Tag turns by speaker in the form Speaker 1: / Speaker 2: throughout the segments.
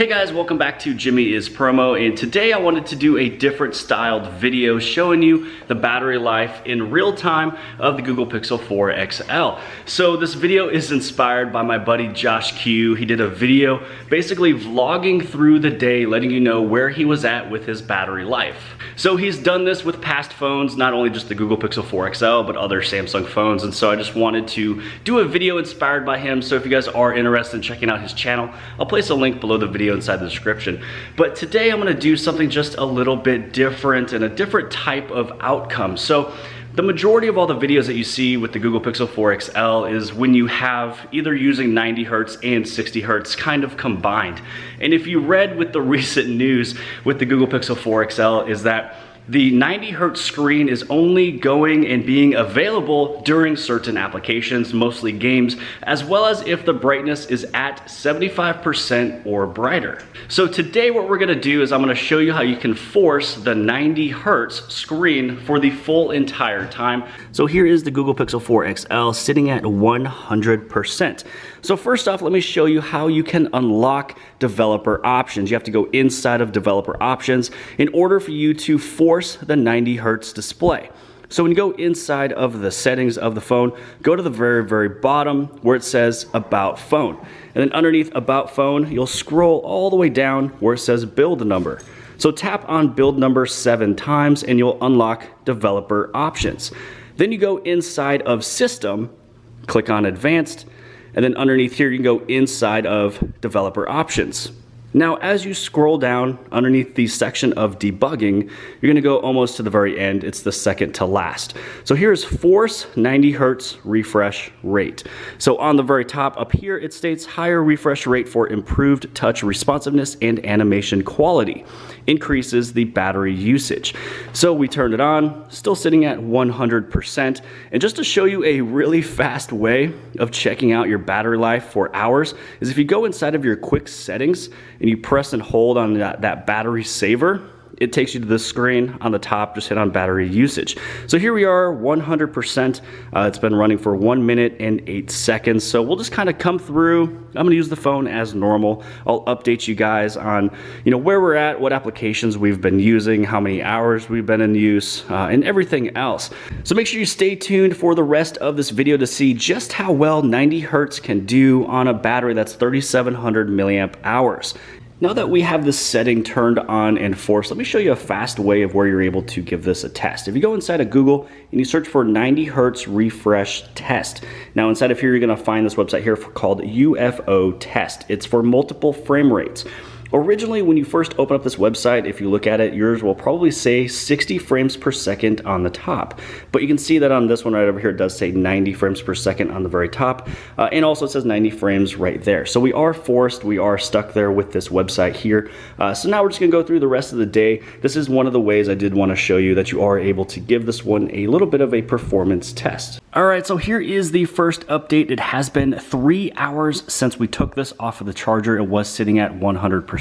Speaker 1: Hey guys, welcome back to Jimmy is Promo, and today I wanted to do a different styled video showing you the battery life in real time of the Google Pixel 4 XL. So this video is inspired by my buddy Josh Q. He did a video basically vlogging through the day, letting you know where he was at with his battery life. So he's done this with past phones, not only just the Google Pixel 4 XL, but other Samsung phones, and so I just wanted to do a video inspired by him. So if you guys are interested in checking out his channel, I'll place a link below the video inside the description. But today I'm gonna do something just a little bit different and a different type of outcome. So the majority of all the videos that you see with the Google Pixel 4 XL is when you have either using 90 Hertz and 60 Hertz kind of combined. And if you read with the recent news with the Google Pixel 4 XL is that the 90 Hertz screen is only going and being available during certain applications, mostly games, as well as if the brightness is at 75% or brighter. So today what we're gonna do is I'm gonna show you how you can force the 90 Hertz screen for the full entire time. So here is the Google Pixel 4 XL sitting at 100%. So first off, let me show you how you can unlock developer options. You have to go inside of developer options in order for you to force the 90 Hertz display. So when you go inside of the settings of the phone, go to the very bottom where it says About Phone. And then underneath About Phone, you'll scroll all the way down where it says Build Number. So tap on Build Number 7 times and you'll unlock developer options. Then you go inside of System, click on Advanced, and then underneath here you can go inside of developer options. Now as you scroll down underneath the section of debugging, you're gonna go almost to the very end. It's the second to last. So here's force 90 Hertz refresh rate. So on the very top up here it states higher refresh rate for improved touch responsiveness and animation quality. Increases the battery usage. So we turned it on, still sitting at 100%. And just to show you a really fast way of checking out your battery life for hours is if you go inside of your quick settings and you press and hold on that battery saver, it takes you to this screen on the top. Just hit on battery usage. So here we are, 100%. It's been running for 1 minute and 8 seconds. So we'll just kind of come through. I'm gonna use the phone as normal. I'll update you guys on where we're at, what applications we've been using, how many hours we've been in use, and everything else. So make sure you stay tuned for the rest of this video to see just how well 90 Hertz can do on a battery that's 3,700 milliamp hours. Now that we have this setting turned on and forced, let me show you a fast way of where you're able to give this a test. If you go inside of Google and you search for 90 Hertz refresh test. Now inside of here, you're gonna find this website here called UFO Test. It's for multiple frame rates. Originally, when you first open up this website, if you look at it, yours will probably say 60 frames per second on the top. But you can see that on this one right over here, it does say 90 frames per second on the very top. And also it says 90 frames right there. So we are forced, we are stuck there with this website here. So now we're just gonna go through the rest of the day. This is one of the ways I did wanna show you that you are able to give this one a little bit of a performance test. All right, so here is the first update. It has been 3 hours since we took this off of the charger. It was sitting at 100%.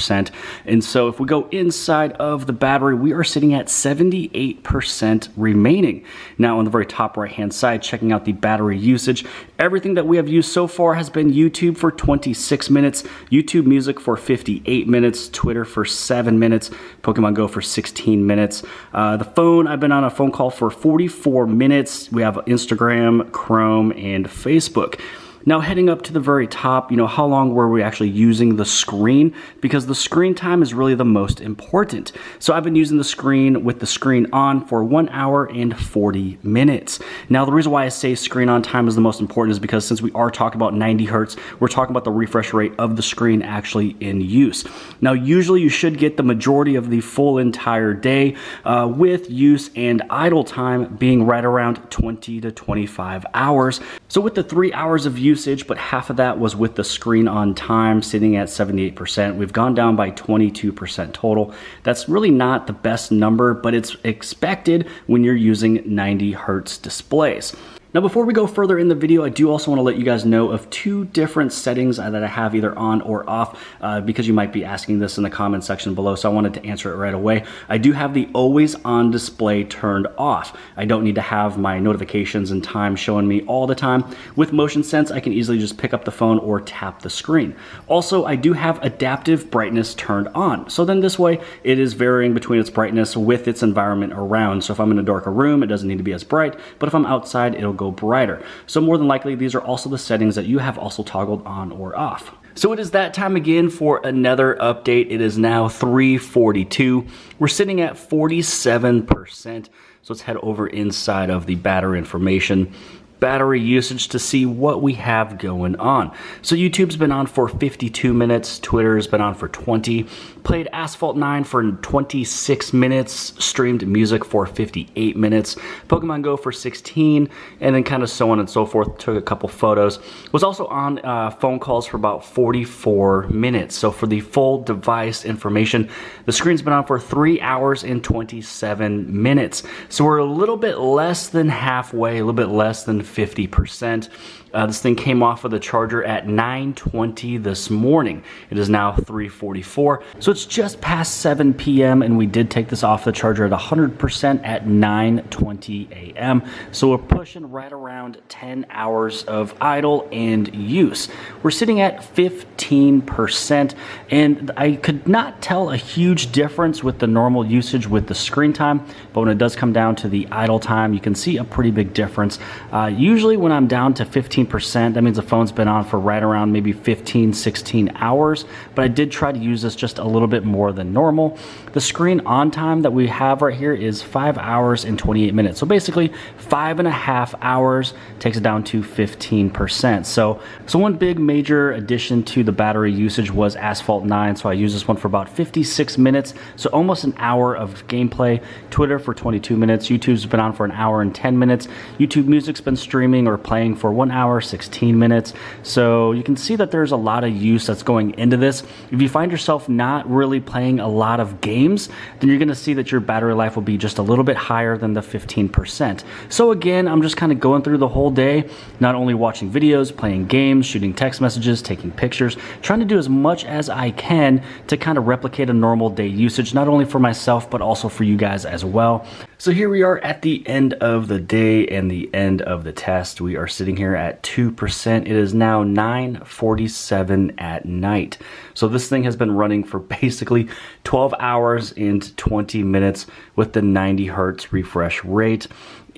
Speaker 1: And so if we go inside of the battery, we are sitting at 78% remaining. Now on the very top right hand side, checking out the battery usage, everything that we have used so far has been YouTube for 26 minutes, YouTube Music for 58 minutes, Twitter for 7 minutes, Pokemon Go for 16 minutes. The phone, I've been on a phone call for 44 minutes. We have Instagram, Chrome, and Facebook. Now heading up to the very top, how long were we actually using the screen? Because the screen time is really the most important. So I've been using the screen with the screen on for 1 hour and 40 minutes. Now the reason why I say screen on time is the most important is because since we are talking about 90 Hertz, we're talking about the refresh rate of the screen actually in use. Now usually you should get the majority of the full entire day with use and idle time being right around 20 to 25 hours. So with the 3 hours of usage, but half of that was with the screen on time sitting at 78%. We've gone down by 22% total. That's really not the best number, but it's expected when you're using 90 Hertz displays. Now before we go further in the video, I do also want to let you guys know of two different settings that I have either on or off because you might be asking this in the comment section below, so I wanted to answer it right away. I do have the always on display turned off. I don't need to have my notifications and time showing me all the time. With motion sense, I can easily just pick up the phone or tap the screen. Also, I do have adaptive brightness turned on. So then this way, it is varying between its brightness with its environment around. So if I'm in a darker room, it doesn't need to be as bright, but if I'm outside, it'll go brighter. So more than likely, these are also the settings that you have also toggled on or off. So it is that time again for another update. It is now 3:42. We're sitting at 47%. So let's head over inside of the battery information. Battery usage to see what we have going on. So YouTube's been on for 52 minutes, Twitter's been on for 20, played Asphalt 9 for 26 minutes, streamed music for 58 minutes, Pokemon Go for 16, and then kind of so on and so forth, took a couple photos. Was also on phone calls for about 44 minutes. So for the full device information, the screen's been on for 3 hours and 27 minutes. So we're a little bit less than halfway, a little bit less than 50%. This thing came off of the charger at 9:20 this morning. It is now 3:44, so it's just past 7 p.m. and we did take this off the charger at 100% at 9:20 a.m. So we're pushing right around 10 hours of idle and use. We're sitting at 15%, and I could not tell a huge difference with the normal usage with the screen time, but when it does come down to the idle time, you can see a pretty big difference. Usually when I'm down to 15%, that means the phone's been on for right around maybe 15, 16 hours, but I did try to use this just a little bit more than normal. The screen on time that we have right here is 5 hours and 28 minutes. So basically 5.5 hours takes it down to 15%. So one big major addition to the battery usage was Asphalt 9. So I used this one for about 56 minutes. So almost an hour of gameplay. Twitter for 22 minutes. YouTube's been on for an hour and 10 minutes. YouTube Music's been streaming or playing for 1 hour, 16 minutes. So you can see that there's a lot of use that's going into this. If you find yourself not really playing a lot of games, then you're going to see that your battery life will be just a little bit higher than the 15%. So again, I'm just kind of going through the whole day, not only watching videos, playing games, shooting text messages, taking pictures, trying to do as much as I can to kind of replicate a normal day usage, not only for myself, but also for you guys as well. So here we are at the end of the day and the end of the test. We are sitting here at 2%. It is now 9:47 at night. So this thing has been running for basically 12 hours and 20 minutes with the 90 hertz refresh rate.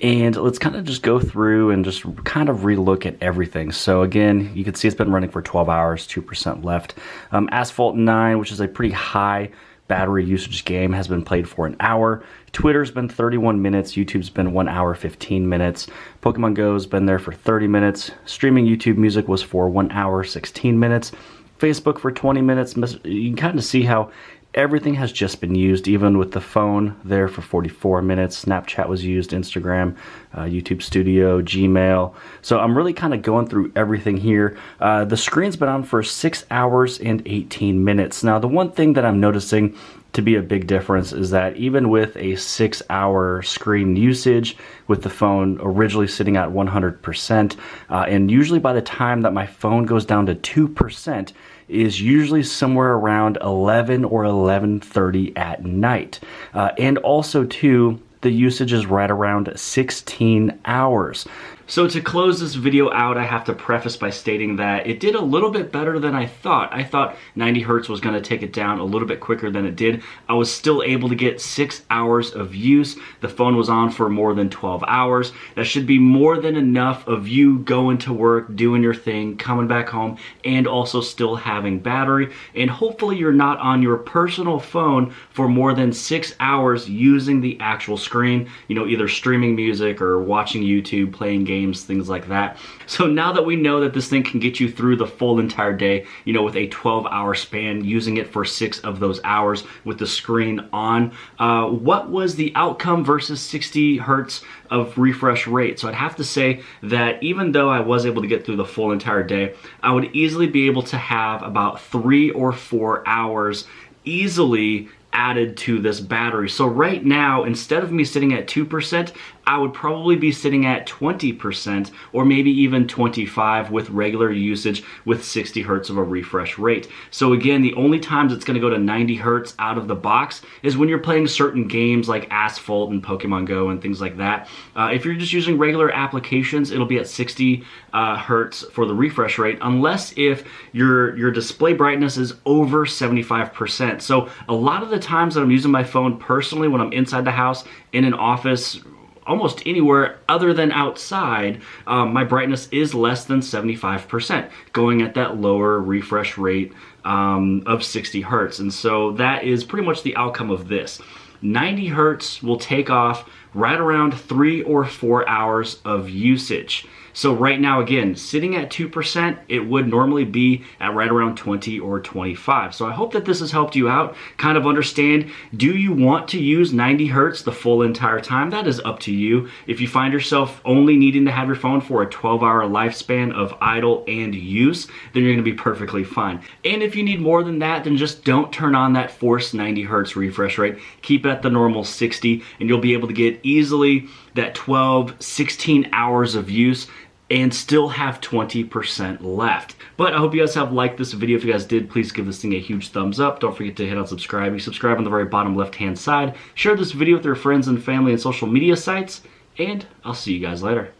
Speaker 1: And let's kind of just go through and just kind of relook at everything. So again, you can see it's been running for 12 hours, 2% left. Asphalt 9, which is a pretty high battery usage game, has been played for an hour. Twitter's been 31 minutes. YouTube's been 1 hour, 15 minutes. Pokemon Go's been there for 30 minutes. Streaming YouTube Music was for 1 hour, 16 minutes. Facebook for 20 minutes. You can kind of see how everything has just been used, even with the phone there for 44 minutes. Snapchat was used, Instagram, YouTube Studio, Gmail. So I'm really kind of going through everything here. The screen's been on for 6 hours and 18 minutes. Now, the one thing that I'm noticing to be a big difference is that even with a 6-hour screen usage, with the phone originally sitting at 100%, and usually by the time that my phone goes down to 2%, is usually somewhere around 11 or 11:30 at night. And also too, the usage is right around 16 hours. So to close this video out, I have to preface by stating that it did a little bit better than I thought. I thought 90 hertz was going to take it down a little bit quicker than it did. I was still able to get 6 hours of use. The phone was on for more than 12 hours. That should be more than enough of you going to work, doing your thing, coming back home, and also still having battery. And hopefully you're not on your personal phone for more than 6 hours using the actual screen, you know, either streaming music or watching YouTube, playing games, things like that. So now that we know that this thing can get you through the full entire day, you know, with a 12-hour span, using it for 6 of those hours with the screen on, what was the outcome versus 60 hertz of refresh rate? So I'd have to say that even though I was able to get through the full entire day, I would easily be able to have about 3 or 4 hours easily added to this battery. So right now, instead of me sitting at 2%, I would probably be sitting at 20% or maybe even 25 with regular usage with 60 hertz of a refresh rate. So again, the only times it's going to go to 90 hertz out of the box is when you're playing certain games like Asphalt and Pokemon Go and things like that. If you're just using regular applications, it'll be at 60 hertz for the refresh rate, unless if your display brightness is over 75%. So a lot of the times that I'm using my phone personally when I'm inside the house, in an office, almost anywhere other than outside, my brightness is less than 75%, going at that lower refresh rate of 60 hertz. And so that is pretty much the outcome of this. 90 hertz will take off right around 3 or 4 hours of usage. So right now, again, sitting at 2%, it would normally be at right around 20 or 25. So I hope that this has helped you out, kind of understand, do you want to use 90 hertz the full entire time? That is up to you. If you find yourself only needing to have your phone for a 12-hour lifespan of idle and use, then you're gonna be perfectly fine. And if you need more than that, then just don't turn on that forced 90 hertz refresh rate. Keep it at the normal 60, and you'll be able to get easily that 12, 16 hours of use and still have 20% left. But I hope you guys have liked this video. If you guys did, please give this thing a huge thumbs up. Don't forget to hit on subscribe. You subscribe on the very bottom left-hand side. Share this video with your friends and family and social media sites, and I'll see you guys later.